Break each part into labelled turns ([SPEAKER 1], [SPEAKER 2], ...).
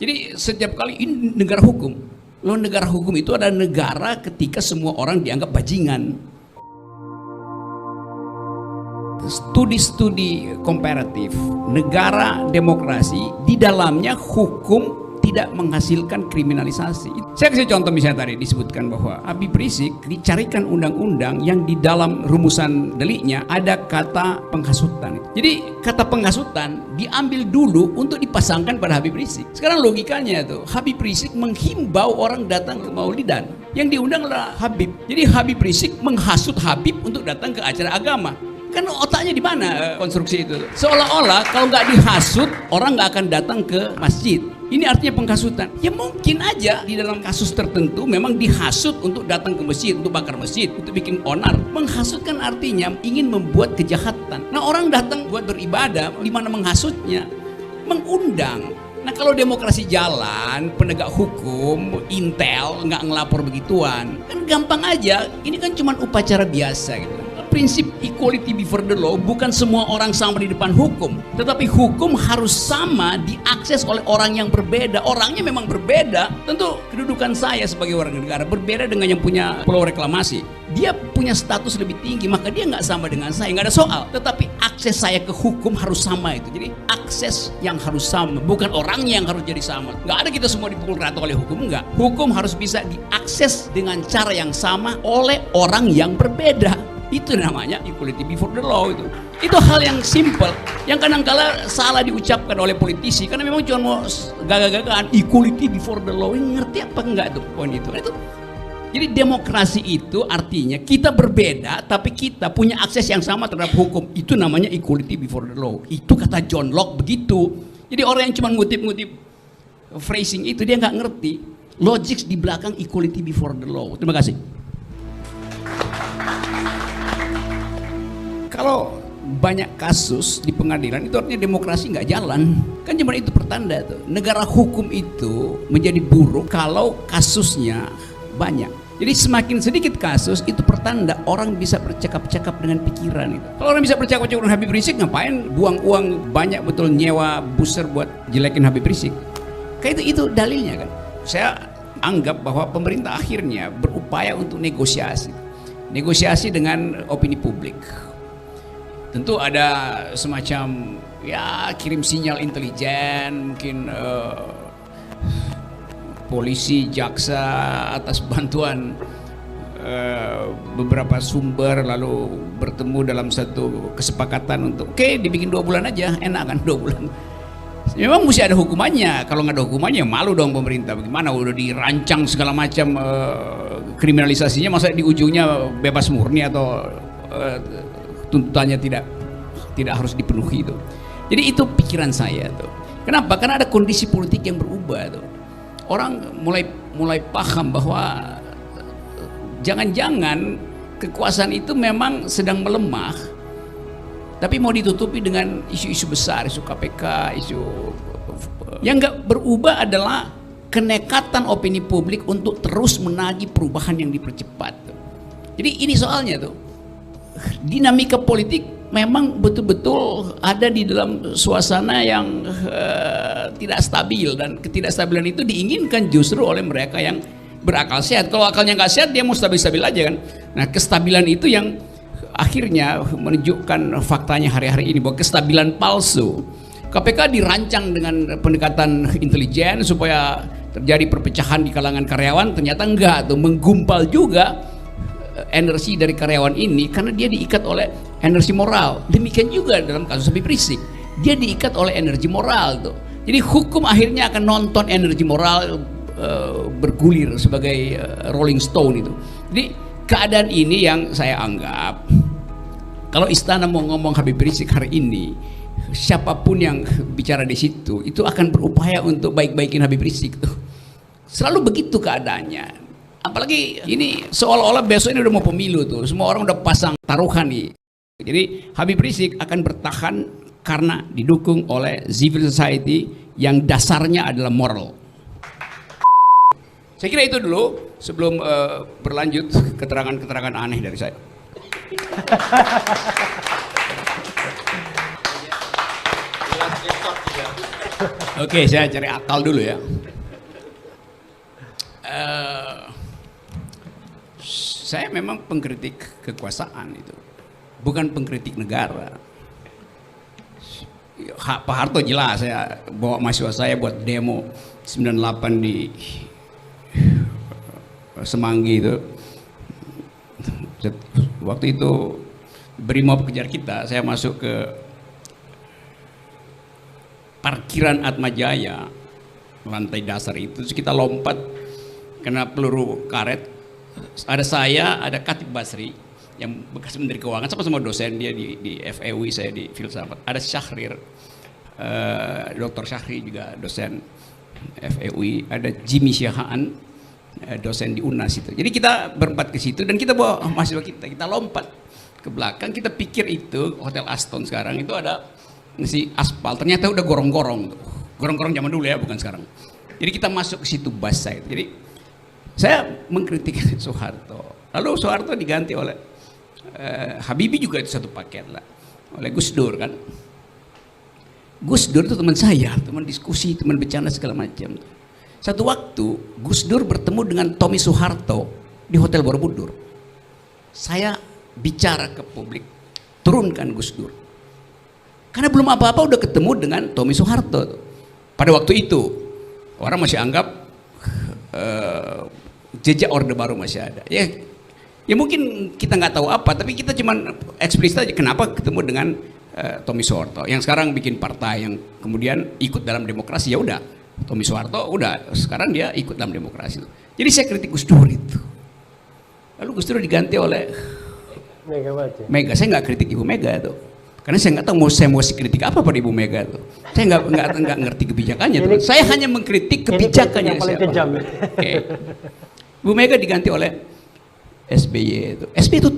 [SPEAKER 1] Jadi setiap kali ini negara hukum. Loh, negara hukum itu adalah negara ketika semua orang dianggap bajingan. Studi-studi komparatif negara demokrasi di dalamnya hukum tidak menghasilkan kriminalisasi. Saya kasih contoh, misalnya tadi disebutkan bahwa Habib Rizik dicarikan undang-undang yang di dalam rumusan deliknya ada kata penghasutan. Jadi kata penghasutan diambil dulu untuk dipasangkan pada Habib Rizik. Sekarang logikanya tuh Habib Rizik menghimbau orang datang ke Maulidan, yang diundang adalah Habib. Jadi Habib Rizik menghasut Habib untuk datang ke acara agama. Kan otaknya di mana konstruksi itu? Seolah-olah kalau nggak dihasut orang nggak akan datang ke masjid. Ini artinya penghasutan. Ya mungkin aja di dalam kasus tertentu memang dihasut untuk datang ke masjid, untuk bakar masjid, untuk bikin onar. Menghasut kan artinya ingin membuat kejahatan. Nah, orang datang buat beribadah, di mana menghasutnya? Mengundang. Nah, kalau demokrasi jalan, penegak hukum, intel nggak ngelapor begituan, kan gampang aja. Ini kan cuma upacara biasa gitu. Prinsip equality before the law, bukan semua orang sama di depan hukum, tetapi hukum harus sama diakses oleh orang yang berbeda. Orangnya memang berbeda. Tentu kedudukan saya sebagai warga negara berbeda dengan yang punya pulau reklamasi. Dia punya status lebih tinggi, maka dia nggak sama dengan saya, nggak ada soal. Tetapi akses saya ke hukum harus sama itu. Jadi akses yang harus sama, bukan orangnya yang harus jadi sama. Nggak ada kita semua dipukul rata oleh hukum, nggak. Hukum harus bisa diakses dengan cara yang sama oleh orang yang berbeda. Itu namanya equality before the law itu. Itu hal yang simple, yang kadang-kala salah diucapkan oleh politisi karena memang cuma mau gagah-gagahan equality before the law. Ini ngerti apa enggak tuh poin itu? Jadi demokrasi itu artinya kita berbeda tapi kita punya akses yang sama terhadap hukum. Itu namanya equality before the law. Itu kata John Locke begitu. Jadi orang yang cuma ngutip-ngutip phrasing itu dia nggak ngerti logik di belakang equality before the law. Terima kasih. Kalau banyak kasus di pengadilan itu artinya demokrasi nggak jalan. Kan cuma itu pertanda tuh. Negara hukum itu menjadi buruk kalau kasusnya banyak. Jadi semakin sedikit kasus itu pertanda orang bisa bercakap-cakap dengan pikiran itu. Kalau orang bisa bercakap-cakap dengan Habib Rizik, ngapain buang uang banyak betul nyewa booster buat jelekin Habib Rizik? Kayak itu dalilnya kan. Saya anggap bahwa pemerintah akhirnya berupaya untuk negosiasi dengan opini publik. Tentu ada semacam ya kirim sinyal intelijen, mungkin polisi, jaksa atas bantuan beberapa sumber lalu bertemu dalam satu kesepakatan untuk oke, dibikin 2 bulan aja, enak kan 2 bulan. Memang mesti ada hukumannya. Kalau nggak ada hukumannya malu dong pemerintah. Bagaimana udah dirancang segala macam kriminalisasinya, masa di ujungnya bebas murni atau tuntutannya tidak harus dipenuhi itu. Jadi itu pikiran saya tuh. Kenapa? Karena ada kondisi politik yang berubah tuh. Orang mulai paham bahwa jangan-jangan kekuasaan itu memang sedang melemah, tapi mau ditutupi dengan isu-isu besar, isu KPK, isu yang nggak berubah adalah kenekatan opini publik untuk terus menagih perubahan yang dipercepat tuh. Jadi ini soalnya tuh. Dinamika politik memang betul-betul ada di dalam suasana yang tidak stabil, dan ketidakstabilan itu diinginkan justru oleh mereka yang berakal sehat. Kalau akalnya nggak sehat dia mau stabil-stabil aja kan. Nah, kestabilan itu yang akhirnya menunjukkan faktanya hari-hari ini bahwa kestabilan palsu. KPK dirancang dengan pendekatan intelijen supaya terjadi perpecahan di kalangan karyawan, ternyata enggak tuh, menggumpal juga energi dari karyawan ini karena dia diikat oleh energi moral. Demikian juga dalam kasus Habib Rizik, dia diikat oleh energi moral tuh. Jadi hukum akhirnya akan nonton energi moral bergulir sebagai rolling stone itu. Jadi keadaan ini yang saya anggap kalau istana mau ngomong Habib Rizik hari ini, siapapun yang bicara di situ itu akan berupaya untuk baik-baikin Habib Rizik tuh. Selalu begitu keadaannya. Apalagi ini seolah-olah besok ini udah mau pemilu tuh, semua orang udah pasang taruhan nih. Jadi Habib Rizik akan bertahan karena didukung oleh civil society yang dasarnya adalah moral. Saya kira itu dulu sebelum berlanjut keterangan-keterangan aneh dari saya.
[SPEAKER 2] Jelas rekod ya.
[SPEAKER 1] Oke, saya cari akal dulu ya. Saya memang pengkritik kekuasaan itu, bukan pengkritik negara. Pak Harto jelas saya bawa mahasiswa saya buat demo 98 di Semanggi itu. Waktu itu Brimob kejar kita, saya masuk ke parkiran Atmajaya lantai dasar itu, terus kita lompat kena peluru karet. Ada saya, ada Khatib Basri yang bekas Menteri Keuangan, sama-sama dosen, dia di FEUI, saya di Filsafat. Ada Syahrir, Dr. Syahrir juga dosen FEUI, ada Jimmy Syahaan, dosen di UNAS itu. Jadi kita berempat ke situ dan kita bawa mahasiswa kita lompat ke belakang. Kita pikir itu Hotel Aston sekarang itu ada si aspal, ternyata udah gorong-gorong, gorong-gorong zaman dulu ya, bukan sekarang. Jadi kita masuk ke situ bus saya. Jadi saya mengkritik Soeharto, lalu Soeharto diganti oleh Habibie juga itu satu paket lah, oleh Gus Dur kan. Gus Dur itu teman saya, teman diskusi, teman bercanda segala macam. Satu waktu Gus Dur bertemu dengan Tommy Soeharto di Hotel Borobudur. Saya bicara ke publik, turunkan Gus Dur, karena belum apa-apa udah ketemu dengan Tommy Soeharto. Pada waktu itu orang masih anggap jejak Orde Baru masih ada. Ya mungkin kita nggak tahu apa, tapi kita cuman eksplisit aja kenapa ketemu dengan Tommy Soeharto yang sekarang bikin partai yang kemudian ikut dalam demokrasi. Ya udah, Tommy Soeharto udah sekarang dia ikut dalam demokrasi. Jadi saya kritik Gus Dur itu. Lalu Gus Dur diganti oleh Mega. Saya nggak kritik Ibu Mega itu, karena saya nggak tahu saya mau kritik apa pada Ibu Mega itu. Saya nggak ngerti kebijakannya tuh. Saya hanya mengkritik kebijakannya. Okay. Bu Mega diganti oleh SBY itu. SBY itu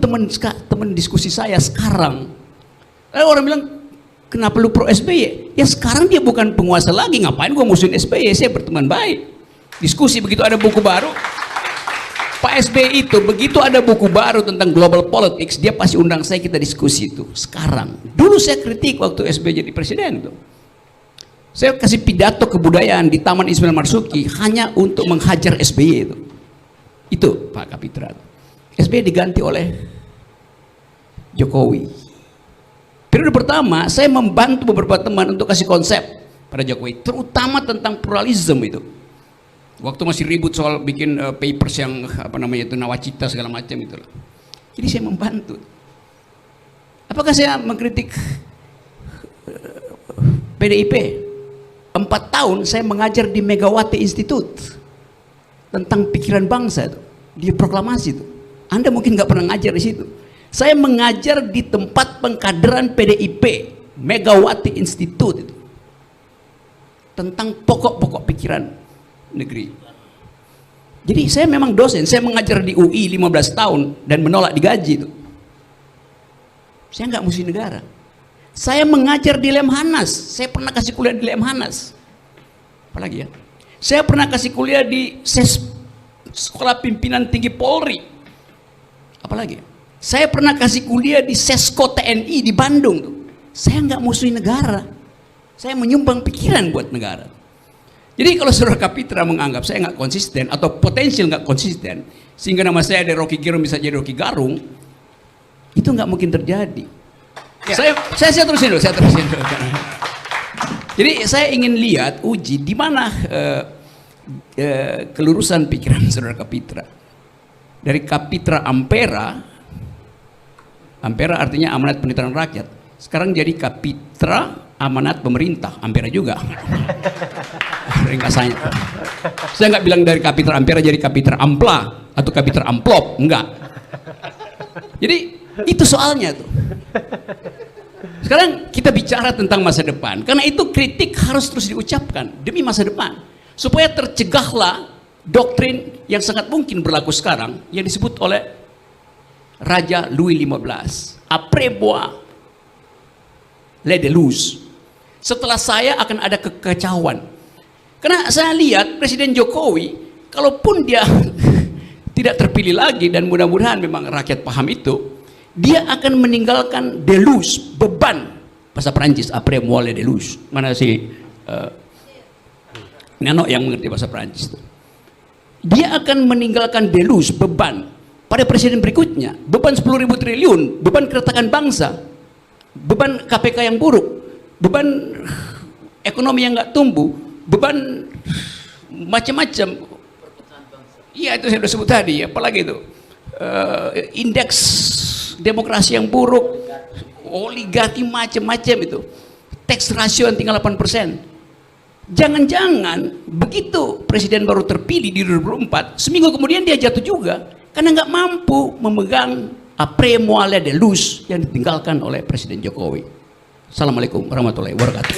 [SPEAKER 1] teman diskusi saya sekarang. Lalu orang bilang, kenapa lu pro SBY? Ya sekarang dia bukan penguasa lagi, ngapain gua musuhin SBY? Saya berteman baik. Diskusi begitu ada buku baru. Pak SBY itu begitu ada buku baru tentang global politics, dia pasti undang saya, kita diskusi itu. Sekarang, dulu saya kritik waktu SBY jadi presiden itu. Saya kasih pidato kebudayaan di Taman Ismail Marzuki hanya untuk menghajar SBY itu. Itu Pak Kapitra. SBY diganti oleh Jokowi. Periode pertama saya membantu beberapa teman untuk kasih konsep pada Jokowi, terutama tentang pluralisme itu. Waktu masih ribut soal bikin papers yang apa namanya itu nawacita segala macam itu. Jadi saya membantu. Apakah saya mengkritik PDIP? 4 tahun saya mengajar di Megawati Institute tentang pikiran bangsa itu, di proklamasi itu. Anda mungkin nggak pernah ngajar di situ. Saya mengajar di tempat pengkaderan PDIP, Megawati Institute itu, tentang pokok-pokok pikiran negeri. Jadi saya memang dosen, saya mengajar di UI 15 tahun dan menolak digaji itu. Saya nggak musuh negara. Saya mengajar di Lemhanas, saya pernah kasih kuliah di Lemhanas. Apalagi ya? Saya pernah kasih kuliah di Sekolah Pimpinan Tinggi Polri. Apalagi? Saya pernah kasih kuliah di Sesko TNI di Bandung tuh. Saya nggak musuhi negara. Saya menyumbang pikiran buat negara. Jadi kalau Saudara Kapitra menganggap saya nggak konsisten atau potensial nggak konsisten, sehingga nama saya dari Rocky Gerung bisa jadi Rocky Garung, itu nggak mungkin terjadi. Ya. Saya terusin dulu. Jadi saya ingin lihat, uji di mana kelurusan pikiran Saudara Kapitra. Dari Kapitra Ampera artinya amanat pendidikan rakyat. Sekarang jadi Kapitra amanat pemerintah, Ampera juga. Ringkasannya. Saya nggak bilang dari Kapitra Ampera jadi Kapitra Ampla atau Kapitra Amplop, enggak. Jadi itu soalnya tuh. Sekarang kita bicara tentang masa depan, karena itu kritik harus terus diucapkan demi masa depan, supaya tercegahlah doktrin yang sangat mungkin berlaku sekarang yang disebut oleh Raja Louis XV, après moi les déluges. Setelah saya akan ada kekacauan. Karena saya lihat Presiden Jokowi, kalaupun dia tidak terpilih lagi, dan mudah-mudahan memang rakyat paham itu, dia akan meninggalkan deluge, beban, bahasa Perancis, après moi les déluges. Mana sih Nano yang mengerti bahasa Prancis itu. Dia akan meninggalkan delus, beban pada presiden berikutnya, beban 10.000 triliun, beban keretakan bangsa, beban KPK yang buruk, beban ekonomi yang nggak tumbuh, beban macam-macam. Iya, itu saya sudah sebut tadi. Apalagi itu indeks demokrasi yang buruk, oligarki macam-macam itu, tax ratio yang tinggal 8%. Jangan-jangan begitu presiden baru terpilih di 2004, seminggu kemudian dia jatuh juga karena nggak mampu memegang après moelle de lus yang ditinggalkan oleh Presiden Jokowi. Assalamualaikum warahmatullahi wabarakatuh.